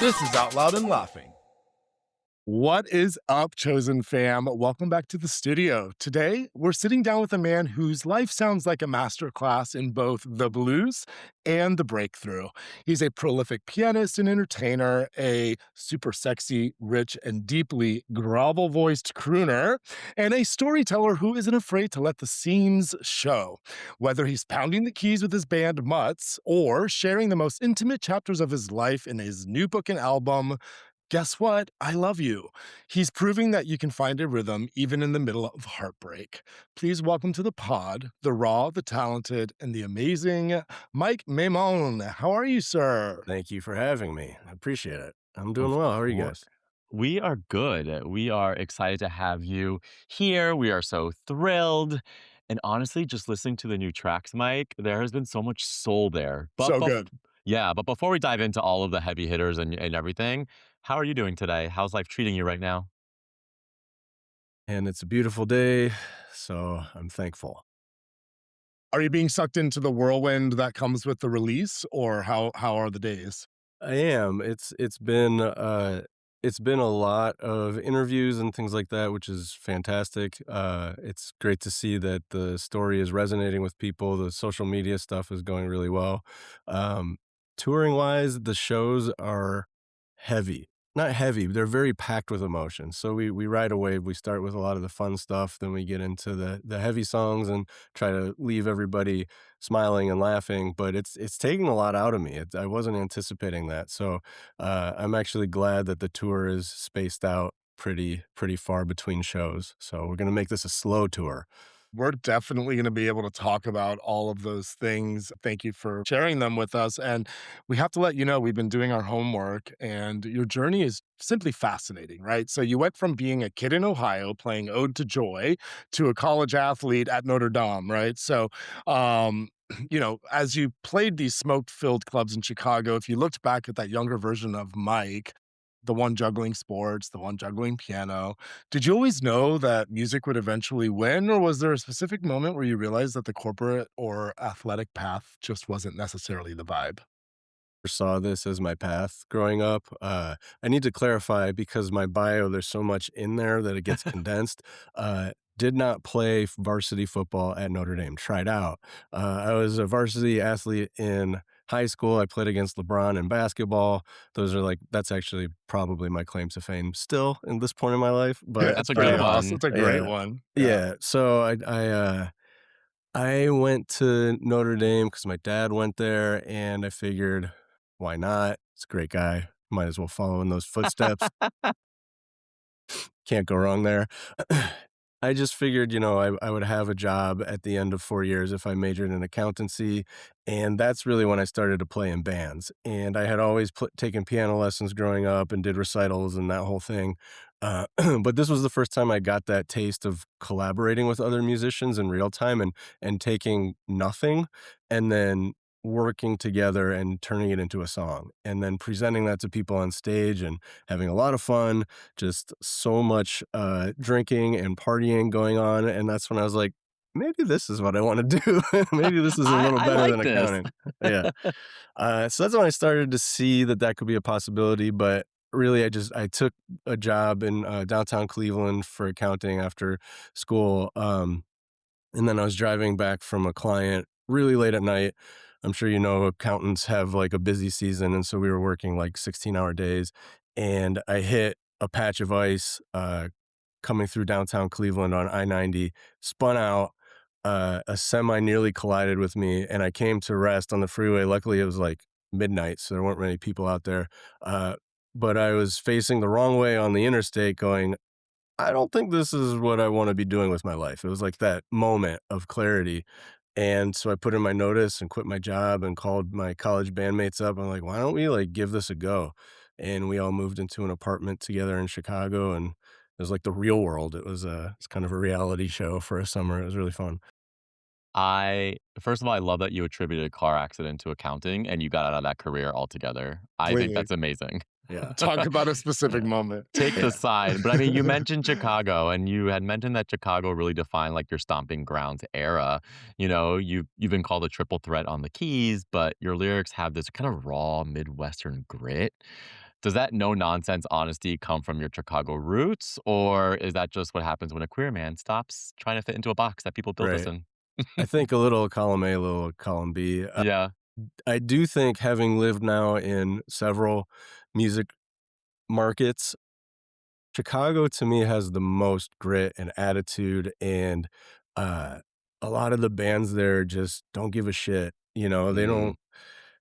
This is Out Loud and Laughing. What is up, Chosen fam? Welcome back to the studio. Today, we're sitting down with a man whose life sounds like a masterclass in both the blues and the breakthrough. He's a prolific pianist and entertainer, a super sexy, rich, and deeply grovel voiced crooner, and a storyteller who isn't afraid to let the seams show. Whether he's pounding the keys with his band Mutts or sharing the most intimate chapters of his life in his new book and album, guess what? I love you. He's proving that you can find a rhythm even in the middle of heartbreak. Please welcome to the pod the raw, the talented, and the amazing Mike Maimone. How are you, sir? Thank you for having me. I appreciate it. I'm doing Of well. How are you course. guys? We are good. We are excited to have you here. We are so thrilled. And honestly, just listening to the new tracks, Mike, there has been so much soul there. So good. Yeah, but before we dive into all of the heavy hitters and everything, how are you doing today? How's life treating you right now? And it's a beautiful day, so I'm thankful. Are you being sucked into the whirlwind that comes with the release, or how are the days? I am. It's been a lot of interviews and things like that, which is fantastic. It's great to see that the story is resonating with people. The social media stuff is going really well. Um, Touring wise, the shows are heavy. Not heavy, they're very packed with emotion. So we ride a wave. We start with a lot of the fun stuff, then we get into the heavy songs and try to leave everybody smiling and laughing. But it's taking a lot out of me. I wasn't anticipating that. So I'm actually glad that the tour is spaced out pretty far between shows. So we're gonna make this a slow tour. We're definitely going to be able to talk about all of those things. Thank you for sharing them with us. And we have to let you know we've been doing our homework, and your journey is simply fascinating, right? So you went from being a kid in Ohio playing Ode to Joy to a college athlete at Notre Dame, right? So, as you played these smoke filled clubs in Chicago, if you looked back at that younger version of Mike, the one juggling sports, the one juggling piano, did you always know that music would eventually win, or was there a specific moment where you realized that the corporate or athletic path just wasn't necessarily the vibe? Saw this as my path growing up. I need to clarify because my bio, there's so much in there that it gets condensed. Did not play varsity football at Notre Dame, tried out. I was a varsity athlete in high school. I played against LeBron in basketball. That's actually probably my claim to fame still in this point in my life. Yeah, But That's it's a pretty good awesome. one. It's a great yeah, one. Yeah. yeah. So I went to Notre Dame because my dad went there, and I figured, why not? He's a great guy. Might as well follow in those footsteps. Can't go wrong there. I just figured, I would have a job at the end of 4 years if I majored in accountancy. And that's really when I started to play in bands. And I had always taken piano lessons growing up and did recitals and that whole thing. But this was the first time I got that taste of collaborating with other musicians in real time and taking nothing and then working together and turning it into a song and then presenting that to people on stage and having a lot of fun, just so much drinking and partying going on. And that's when I was like, maybe this is what I want to do. Maybe this is a I, little I better like than this. accounting. Yeah. So that's when I started to see that that could be a possibility. But really, I took a job in downtown Cleveland for accounting after school. And then I was driving back from a client really late at night. I'm sure accountants have like a busy season. And so we were working like 16-hour days. And I hit a patch of ice coming through downtown Cleveland on I-90, spun out. A semi nearly collided with me, and I came to rest on the freeway. Luckily, it was like midnight, so there weren't many people out there. Uh, but I was facing the wrong way on the interstate going, I don't think this is what I want to be doing with my life. It was like that moment of clarity. And so I put in my notice and quit my job and called my college bandmates up. I'm like, why don't we like give this a go? And we all moved into an apartment together in Chicago, and it was like the real world. It's kind of a reality show for a summer. It was really fun. I First of all, I love that you attributed a car accident to accounting and you got out of that career altogether. I think Please that's amazing. Yeah. talk about a specific Yeah. moment. Take the Yeah. side. But I mean, you mentioned Chicago and you had mentioned that Chicago really defined like your stomping grounds era. You've been called a triple threat on the keys, but your lyrics have this kind of raw Midwestern grit. Does that no nonsense honesty come from your Chicago roots, or is that just what happens when a queer man stops trying to fit into a box that people build us Right. in? I think a little column A, a little column B. Yeah. I do think having lived now in several music markets, Chicago to me has the most grit and attitude, and uh, a lot of the bands there just don't give a shit. They Mm. don't.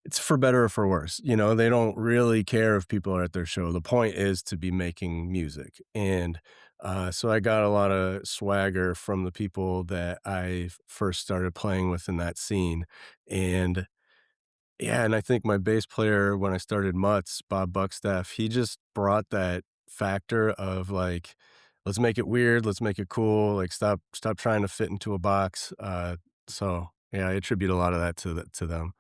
It's for better or for worse. They don't really care if people are at their show. The point is to be making music, and so I got a lot of swagger from the people that I first started playing with in that scene, and yeah, and I think my bass player when I started Mutts, Bob Buckstaff, he just brought that factor of like, let's make it weird, let's make it cool, like stop trying to fit into a box. So yeah, I attribute a lot of that to them.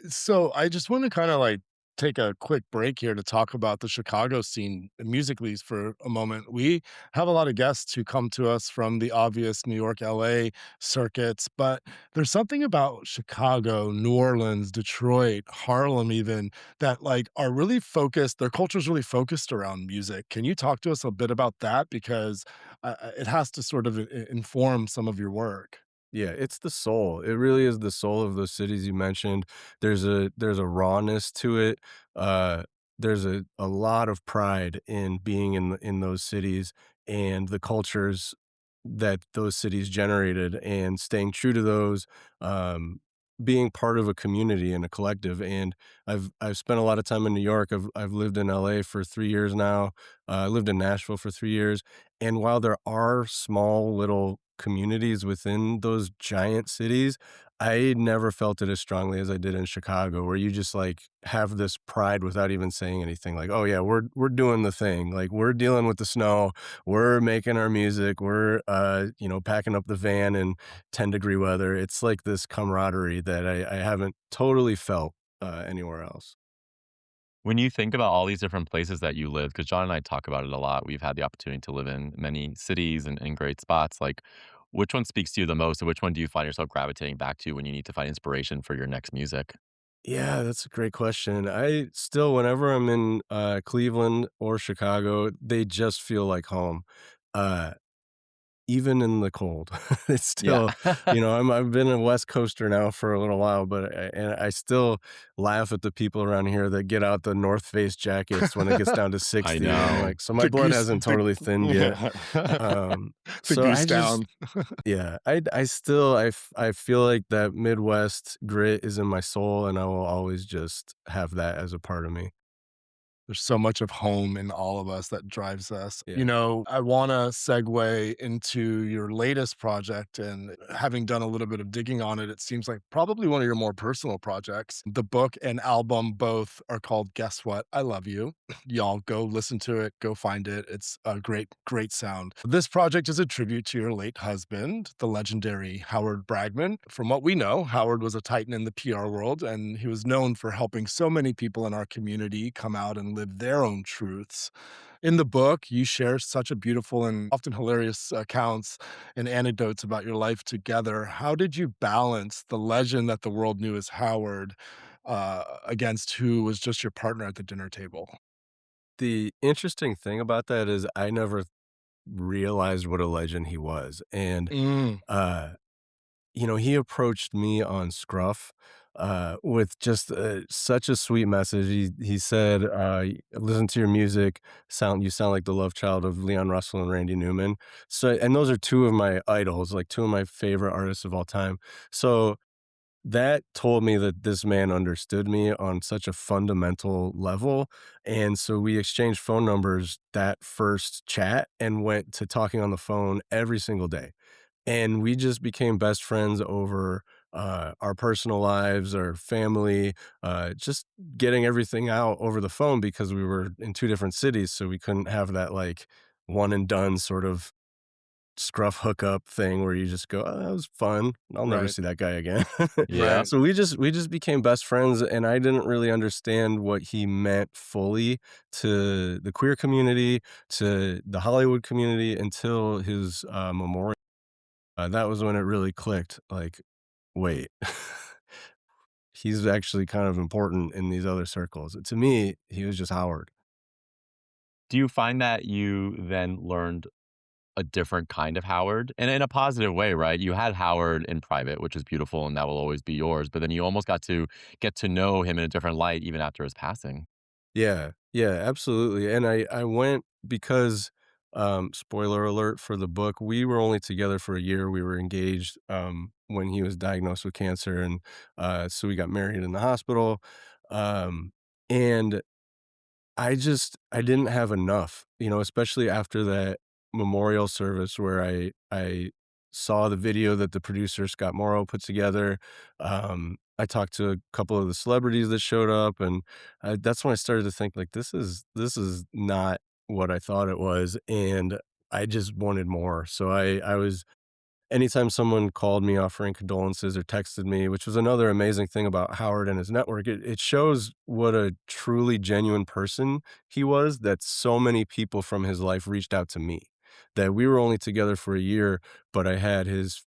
So I just want to kind of like take a quick break here to talk about the Chicago scene musically for a moment. We have a lot of guests who come to us from the obvious New York, LA circuits, but there's something about Chicago, New Orleans, Detroit, Harlem, even that like are really focused. Their culture's really focused around music. Can you talk to us a bit about that? Because it has to sort of inform some of your work. Yeah, it's the soul. It really is the soul of those cities you mentioned. There's a rawness to it. Uh, there's a lot of pride in being in those cities and the cultures that those cities generated and staying true to those, being part of a community and a collective. And I've spent a lot of time in New York. I've lived in LA for 3 years now. I lived in Nashville for 3 years. And while there are small little communities within those giant cities, I never felt it as strongly as I did in Chicago, where you just like have this pride without even saying anything. Like, oh yeah, we're doing the thing. Like we're dealing with the snow, we're making our music, we're packing up the van in 10-degree weather. It's like this camaraderie that I haven't totally felt anywhere else. When you think about all these different places that you live, because John and I talk about it a lot, we've had the opportunity to live in many cities and great spots. Like, which one speaks to you the most, and which one do you find yourself gravitating back to when you need to find inspiration for your next music? Yeah, that's a great question. I still, whenever I'm in Cleveland or Chicago, they just feel like home. Uh, Even in the cold, it's Yeah. still, I've been a West Coaster now for a little while, but I still laugh at the people around here that get out the North Face jackets when it gets down to I 60, and I'm know. like, so my blood hasn't The totally thinned yet. yeah. The So goose I just down. yeah, I still I feel like that Midwest grit is in my soul, and I will always just have that as a part of me. There's so much of home in all of us that drives us. Yeah. I wanna segue into your latest project, and having done a little bit of digging on it, it seems like probably one of your more personal projects. The book and album both are called Guess What? I Love You. Y'all go listen to it, go find it. It's a great, great sound. This project is a tribute to your late husband, the legendary Howard Bragman. From what we know, Howard was a titan in the PR world, and he was known for helping so many people in our community come out and live their own truths. In the book, you share such a beautiful and often hilarious accounts and anecdotes about your life together. How did you balance the legend that the world knew as Howard against who was just your partner at the dinner table? The interesting thing about that is I never realized what a legend he was, and, Mm, uh he approached me on Scruff, with just, such a sweet message. He said, "Listen to your music, you sound like the love child of Leon Russell and Randy Newman." So and those are 2 of my idols, like, 2 of my favorite artists of all time. So, that told me that this man understood me on such a fundamental level, and so we exchanged phone numbers that first chat and went to talking on the phone every single day. And we just became best friends over, our personal lives, our family, just getting everything out over the phone because we were in 2 different cities, so we couldn't have that, like, one and done sort of scruff hookup thing where you just go, "Oh, that was fun. I'll never right, see that guy again." Yeah. right. So we just became best friends, and I didn't really understand what he meant fully to the queer community, to the Hollywood community until his, memorial. That was when it really clicked, like, "Wait, he's actually kind of important in these other circles. To me, he was just Howard. Do you find that you then learned a different kind of Howard? And in a positive way, right? You had Howard in private, which is beautiful, and that will always be yours, but then you almost got to get to know him in a different light even after his passing. Yeah, yeah, absolutely, and I went because, spoiler alert for the book, we were only together for a year, we were engaged, when he was diagnosed with cancer, and, so we got married in the hospital, and I didn't have enough, especially after that memorial service where I saw the video that the producer Scott Morrow put together. I talked to a couple of the celebrities that showed up, and that's when I started to think like this is not what I thought it was, and I just wanted more. So I was anytime someone called me offering condolences or texted me, which was another amazing thing about Howard and his network, it shows what a truly genuine person he was, that so many people from his life reached out to me. That we were only together for a year, but I had his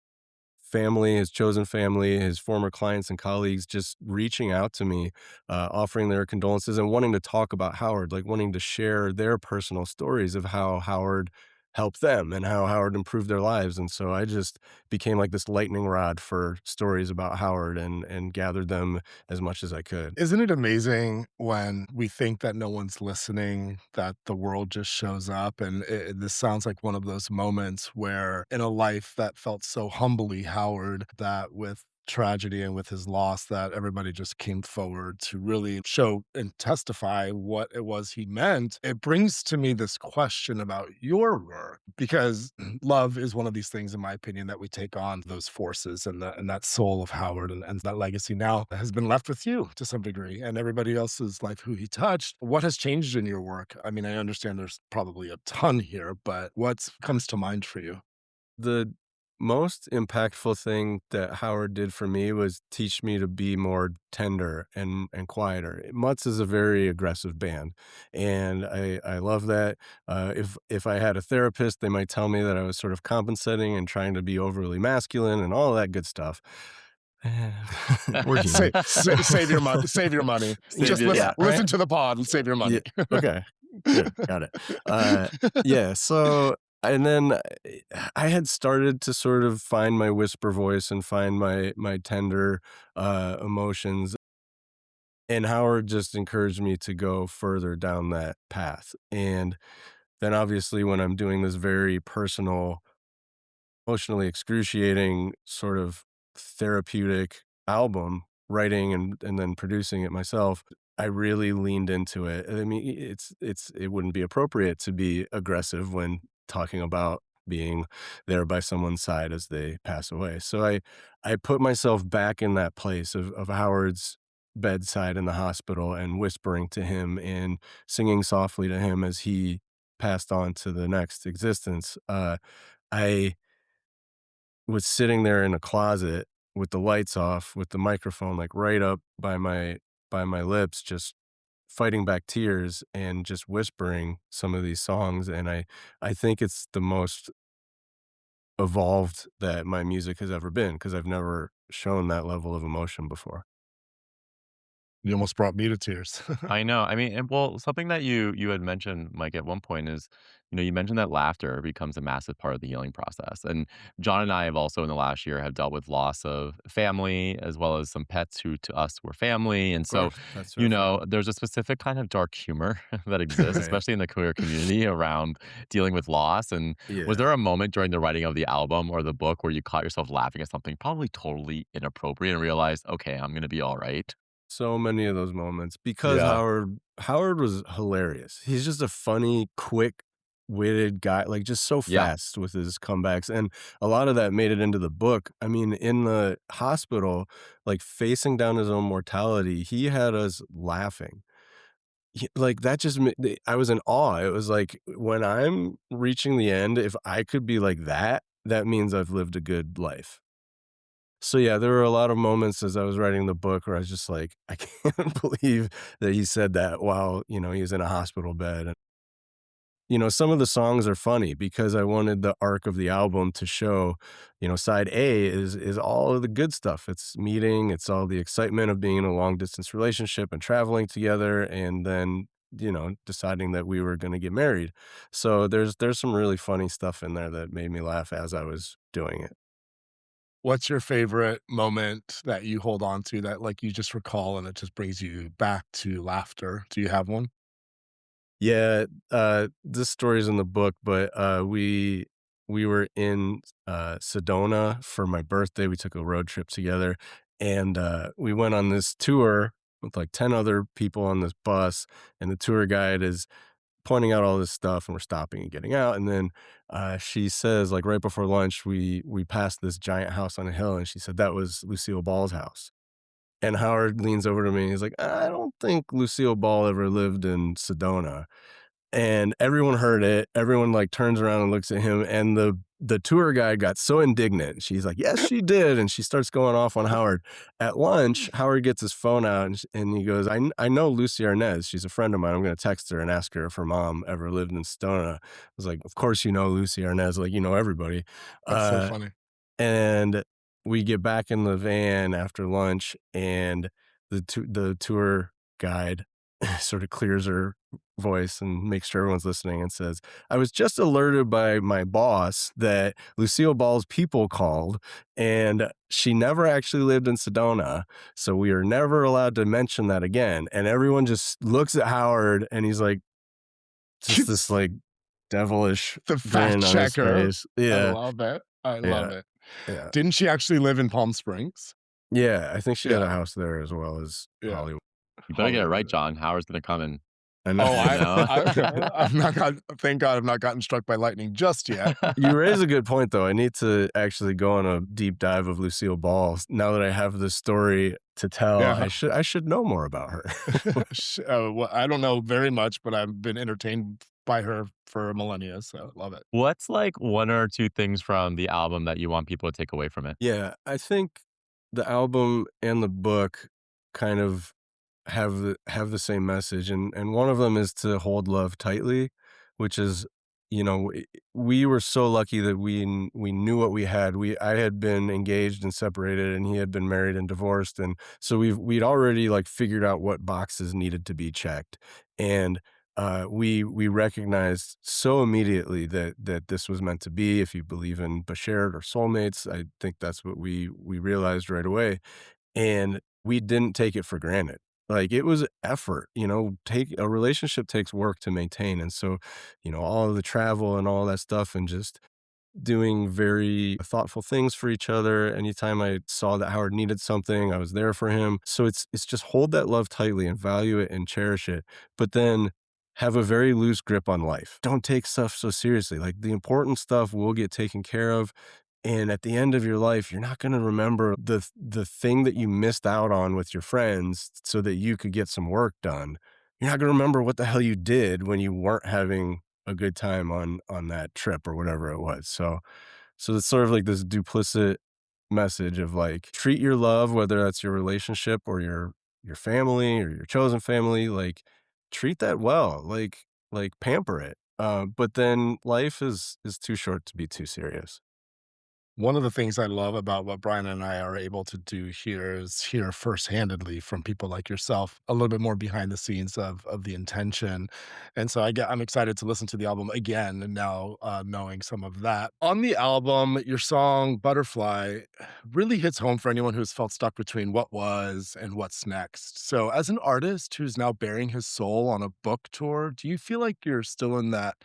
family, his chosen family, his former clients and colleagues just reaching out to me, offering their condolences and wanting to talk about Howard, like wanting to share their personal stories of how Howard helped them and how Howard improved their lives. And so I just became like this lightning rod for stories about Howard and gathered them as much as I could. Isn't it amazing when we think that no one's listening, that the world just shows up? And this sounds like one of those moments where, in a life that felt so humbly Howard, that with tragedy and with his loss, that everybody just came forward to really show and testify what it was he meant. It brings to me this question about your work, because love is one of these things, in my opinion, that we take on those forces, and that soul of Howard, and that legacy now has been left with you to some degree and everybody else's life who he touched. What has changed in your work? I mean, I understand there's probably a ton here, but what comes to mind for you? The most impactful thing that Howard did for me was teach me to be more tender and quieter. Mutz is a very aggressive band, and I love that. If I had a therapist, they might tell me that I was sort of compensating and trying to be overly masculine and all that good stuff. We're human. Save your money. Save your money. Save Just it, listen. yeah. Right? Listen to the pod and save your Yeah. money. Okay. Good. Got it. Uh, yeah. So, and then I had started to sort of find my whisper voice and find my tender emotions. And Howard just encouraged me to go further down that path. And then obviously when I'm doing this very personal, emotionally excruciating sort of therapeutic album, writing and then producing it myself, I really leaned into it. I mean, it wouldn't be appropriate to be aggressive when talking about being there by someone's side as they pass away. So I put myself back in that place of Howard's bedside in the hospital and whispering to him and singing softly to him as he passed on to the next existence. I was sitting there in a closet with the lights off, with the microphone, like, right up by my lips, just fighting back tears and just whispering some of these songs, and I think it's the most evolved that my music has ever been because 'cause I've never shown that level of emotion before. You almost brought me to tears. I know. I mean, and well, something that you had mentioned, Mike, at one point is, you mentioned that laughter becomes a massive part of the healing process. And John and I have also in the last year have dealt with loss of family as well as some pets who to us were family. And Of so, course, that's so fun. there's a specific kind of dark humor that exists, Right. especially in the queer community around dealing with loss. And was Yeah. there a moment during the writing of the album or the book where you caught yourself laughing at something probably totally inappropriate and realized, okay, I'm gonna be all right? So many of those moments because Yeah. Howard was hilarious. He's just a funny, quick-witted guy, like, just so Yeah. fast with his comebacks, and a lot of that made it into the book. I mean, in the hospital, like, facing down his own mortality, he had us laughing. Like, that just ma I was in awe. It was like, when I'm reaching the end, if I could be like that, that means I've lived a good life. So, yeah, there were a lot of moments as I was writing the book where I was just like, "I can't believe that he said that while, he was in a hospital bed." some of the songs are funny because I wanted the arc of the album to show, side A is all of the good stuff. It's meeting, it's all the excitement of being in a long distance relationship and traveling together, and then, deciding that we were going to get married. So there's some really funny stuff in there that made me laugh as I was doing it. What's your favorite moment that you hold on to that, like, you just recall and it just brings you back to laughter? Do you have one? Yeah, this story's in the book, but, we were in, Sedona for my birthday. We took a road trip together, and, we went on this tour with, like, 10 other people on this bus, and the tour guide is pointing out all this stuff, and we're stopping and getting out, and then, she says, like, right before lunch, we passed this giant house on a hill, and she said, "That was Lucille Ball's house." And Howard leans over to me, and he's like, "I don't think Lucille Ball ever lived in Sedona." And everyone heard it. Everyone, like, turns around and looks at him, and the tour guide got so indignant. She's like, "Yes, she did," and she starts going off on Howard. At lunch, Howard gets his phone out, and he goes, I know Lucy Arnaz. She's a friend of mine. I'm gonna text her and ask her if her mom ever lived in Sedona." I was like, "Of course you know Lucy Arnaz, like, you know everybody." That's so Uh funny. and we get back in the van after lunch, and the tour guide sort of clears her voice and makes sure everyone's listening and says, "I was just alerted by my boss that Lucille Ball's people called, and she never actually lived in Sedona, so we are never allowed to mention that again." And everyone just looks at Howard, and he's like, just this, like, devilish The fact grin on his checker. face. I Yeah, love it. I love yeah, it. yeah. Didn't she actually live in Palm Springs? Yeah, I think she had a Yeah, house there as well as yeah, Hollywood. You better get it right, Hollywood. John. Howard's gonna come and I know. Oh, you know? I've not got thank God I've not gotten struck by lightning just yet. You raise a good point, though. I need to actually go on a deep dive of Lucille Ball. Now that I have this story to tell, Yeah. I should know more about her. Well, I don't know very much, but I've been entertained by her for millennia, so love it. What's, like, 1 or 2 things from the album that you want people to take away from it? Yeah, I think the album and the book kind of have the same message, and one of them is to hold love tightly, which is, we were so lucky that we knew what we had. I had been engaged and separated, and he had been married and divorced, and so we'd already, like, figured out what boxes needed to be checked, and we recognized so immediately that this was meant to be. If you believe in Bashert or soulmates, I think that's what we realized right away, and we didn't take it for granted. Like, it was effort, take a relationship takes work to maintain, and so, all of the travel and all that stuff and just doing very thoughtful things for each other. Anytime I saw that Howard needed something, I was there for him. So it's just hold that love tightly and value it and cherish it, but then have a very loose grip on life. Don't take stuff so seriously. Like, the important stuff will get taken care of, and at the end of your life, you're not gonna remember the thing that you missed out on with your friends so that you could get some work done. You're not gonna remember what the hell you did when you weren't having a good time on that trip or whatever it was. So it's sort of like this duplicit message of, like, treat your love, whether that's your relationship or your family or your chosen family, like, treat that well, like pamper it. But then life is too short to be too serious. One of the things I love about what Brian and I are able to do here is hear first-handedly from people like yourself a little bit more behind the scenes of the intention, and so I'm excited to listen to the album again and now, knowing some of that. On the album, your song "Butterfly" really hits home for anyone who's felt stuck between what was and what's next. So, as an artist who's now bearing his soul on a book tour, do you feel like you're still in that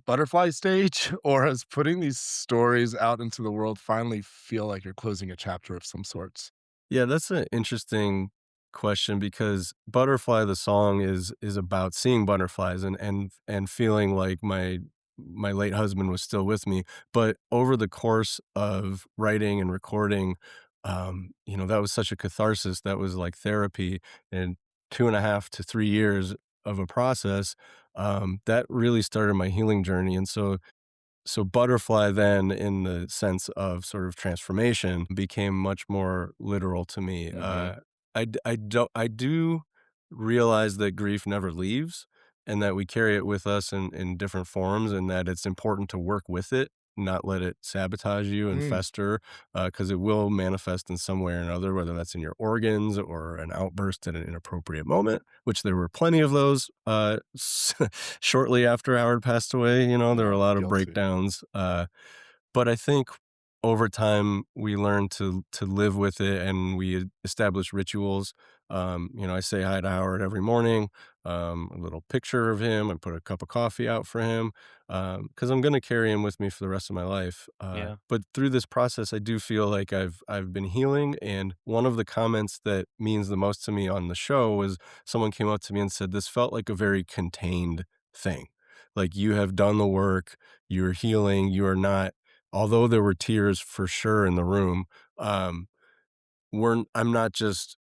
butterfly stage, or has putting these stories out into the world finally feel like you're closing a chapter of some sorts? Yeah, that's an interesting question because Butterfly the song is about seeing butterflies and feeling like my late husband was still with me. But over the course of writing and recording, that was such a catharsis. That was like therapy, and 2.5 to 3 years of a process. That really started my healing journey. And so butterfly then, in the sense of sort of transformation, became much more literal to me. Mhm. I do realize that grief never leaves, and that we carry it with us in different forms, and that it's important to work with it, not let it sabotage you and Mm, fester, because it will manifest in some way or another, whether that's in your organs or an outburst at an inappropriate moment, which there were plenty of those shortly after Howard passed away. There were a oh, lot of guilty. breakdowns. But I think over time we learn to live with it, and we establish rituals. I say hi to Howard every morning. A little picture of him, and put a cup of coffee out for him, because I'm going to carry him with me for the rest of my life. Yeah. But through this process, I do feel like I've been healing. And one of the comments that means the most to me on the show was someone came up to me and said, "This felt like a very contained thing. Like, you have done the work. You're healing. You are not." Although there were tears for sure in the room, um, I'm not just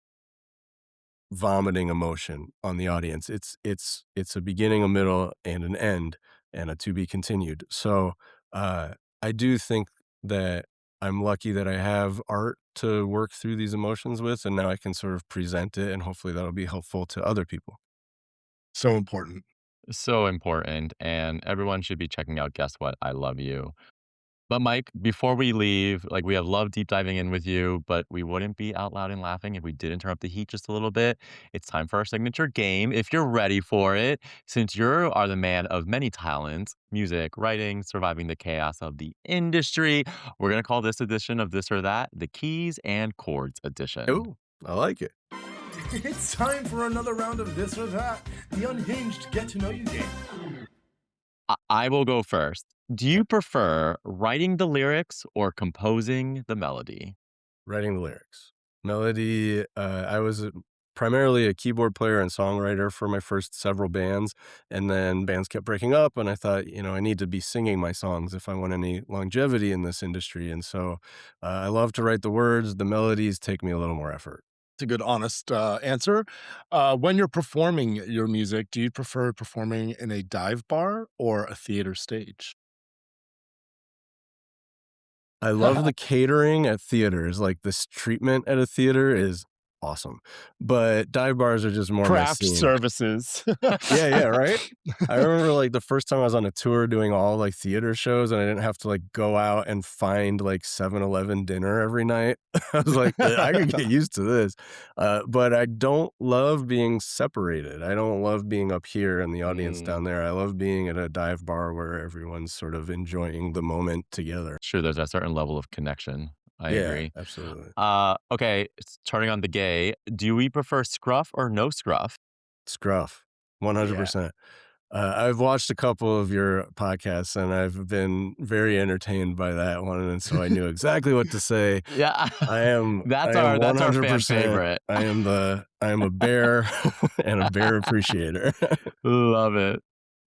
vomiting emotion on the audience. It's a beginning, a middle, and an end, and a to be continued. So, I do think that I'm lucky that I have art to work through these emotions with, and now I can sort of present it, and hopefully that'll be helpful to other people. So important. So important, and everyone should be checking out Guess What? I Love You. But Mike, before we leave, like, we have loved deep diving in with you, but we wouldn't be out loud and laughing if we did interrupt the heat just a little bit. It's time for our signature game, if you're ready for it. Since you are the man of many talents, music, writing, surviving the chaos of the industry, we're going to call this edition of This or That the Keys and Chords edition. Oh, I like it. It's time for another round of this or that, the unhinged get to know you game. I will go first. Do you prefer writing the lyrics or composing the melody? Writing the lyrics. Melody, I was primarily a keyboard player and songwriter for my first several bands, and then bands kept breaking up, and I thought, I need to be singing my songs if I want any longevity in this industry. And so I love to write the words. The melodies take me a little more effort. It's a good, honest answer. When you're performing your music, do you prefer performing in a dive bar or a theater stage? I love the catering at theaters. Like, this treatment at a theater is awesome, but dive bars are just more my Craft scene. services. Yeah, yeah, right? I remember, like, the first time I was on a tour doing all, like, theater shows, and I didn't have to, like, go out and find, like, 7-Eleven dinner every night. I was like, I could get used to this." But I don't love being separated. I don't love being up here and the audience Mm, down there. I love being at a dive bar where everyone's sort of enjoying the moment together. sure, there's a certain level of connection. I Yeah, agree. absolutely. Okay, turning on the gay. Do we prefer scruff or no scruff? Scruff, Yeah. 100%. I've watched a couple of your podcasts, and I've been very entertained by that one, and so I knew exactly what to say. Yeah, I that's am our fan 100%. favorite. I am a bear and a bear appreciator. Love it.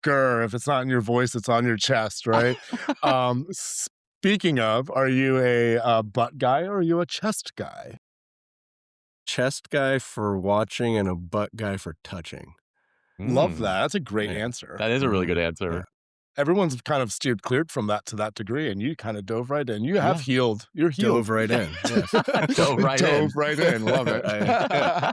Grr, if it's not in your voice, it's on your chest, right? Speaking of, are you a butt guy or are you a chest guy? Chest guy for watching and a butt guy for touching. Love Mm, that. That's a great Yeah. answer. that is a really Mhm. good Yeah. answer. Everyone's kind of steered cleared from that to that degree, and you kind of dove right in. You have Yeah, healed. You're healed. Dove right in, yes. dove right Dove in. right in. Love it. Yeah.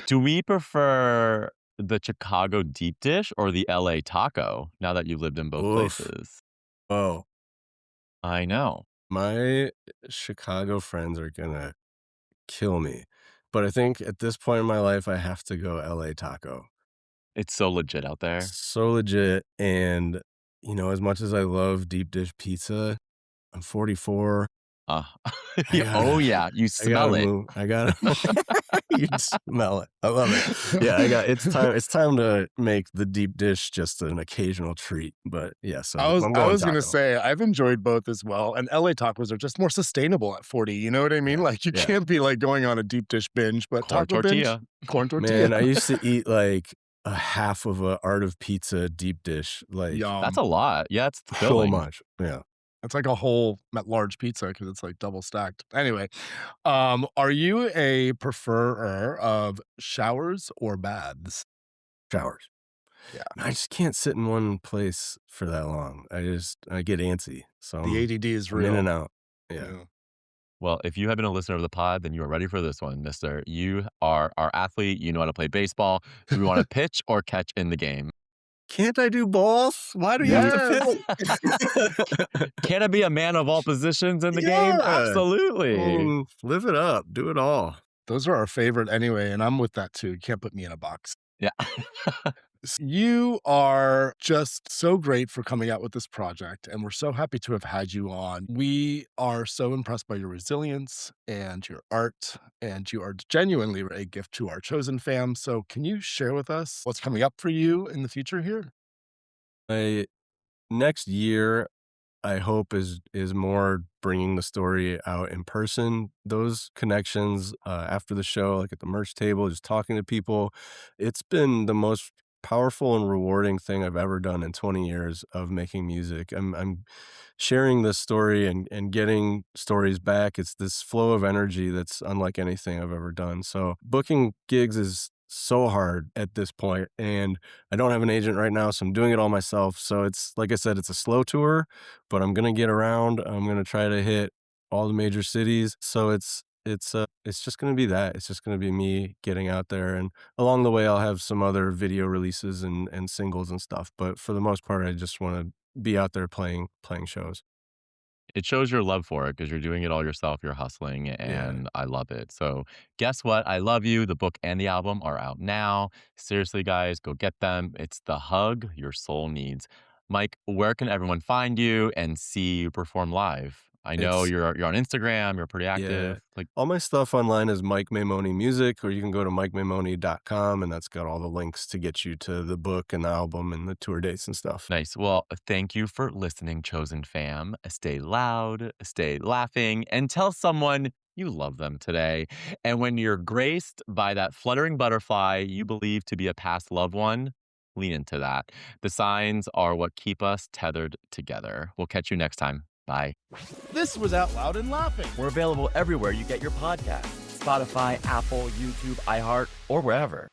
Do we prefer the Chicago deep dish or the LA taco now that you've lived in both Oof. places? Oh, I know. my Chicago friends are gonna kill me, but I think at this point in my life, I have to go LA taco. It's so legit out there. So legit. And, as much as I love deep dish pizza, I'm 44. Uh, I oh, gotta yeah, you I gotta smell it. move. I gotta You smell it. I love it. Yeah, it's time to make the deep dish just an occasional treat. But yes, I'm I going was gonna taco. say I've enjoyed both as well, and LA tacos are just more sustainable at 40, you know what I mean? Yeah, Like, you yeah. can't be, like, going on a deep dish binge, but Corn taco binge, tortilla. corn tortilla. Man, I used to eat, like, a half of a Art of Pizza deep dish, like, That's Yum. a lot. Yeah, it's so filling. much. Yeah. It's like a whole large pizza because it's, like, double stacked. Anyway, are you a preferer of showers or baths? Showers. Yeah. I just can't sit in one place for that long. I get antsy, so The I'm ADD is I'm in real. and out. Yeah. Yeah. Well, if you have been a listener of the pod, then you are ready for this one, mister. You are our athlete. You know how to play baseball. Do we want to pitch or catch in the game? Can't I do both? Why do you have to Yes. Can I be a man of all positions in the game? Yeah. Absolutely. Live it up. Do it all. Those are our favorite anyway, and I'm with that too. You can't put me in a box. Yeah. You are just so great for coming out with this project, and we're so happy to have had you on. We are so impressed by your resilience and your art, and you are genuinely a gift to our chosen fam. So, can you share with us what's coming up for you in the future here? I Next year, I hope is more bringing the story out in person. Those connections after the show, like at the merch table, just talking to people, it's been the most powerful and rewarding thing I've ever done in 20 years of making music. I'm sharing this story and getting stories back. It's this flow of energy that's unlike anything I've ever done. So booking gigs is so hard at this point, and I don't have an agent right now, so I'm doing it all myself. So it's like I said, it's a slow tour, but I'm gonna get around. I'm gonna try to hit all the major cities. So it's just gonna be that. It's just gonna be me getting out there, and along the way, I'll have some other video releases and singles and stuff. But for the most part, I just want to be out there playing shows. It shows your love for it because you're doing it all yourself. You're hustling, Yeah, and I love it. So, guess what? I love you. The book and the album are out now. Seriously, guys, go get them. It's the hug your soul needs. Mike, where can everyone find you and see you perform live? I know it's you're on Instagram. You're pretty yeah. active. Like, All my stuff online is Mike Maimone Music, or you can go to mikemaimone.com, and that's got all the links to get you to the book and the album and the tour dates and stuff. nice. Well, thank you for listening, chosen fam. Stay loud, stay laughing, and tell someone you love them today. And when you're graced by that fluttering butterfly you believe to be a past loved one, lean into that. The signs are what keep us tethered together. We'll catch you next time. Bye. This was Out Loud and Laughing. We're available everywhere you get your podcasts: Spotify, Apple, YouTube, iHeart, or wherever.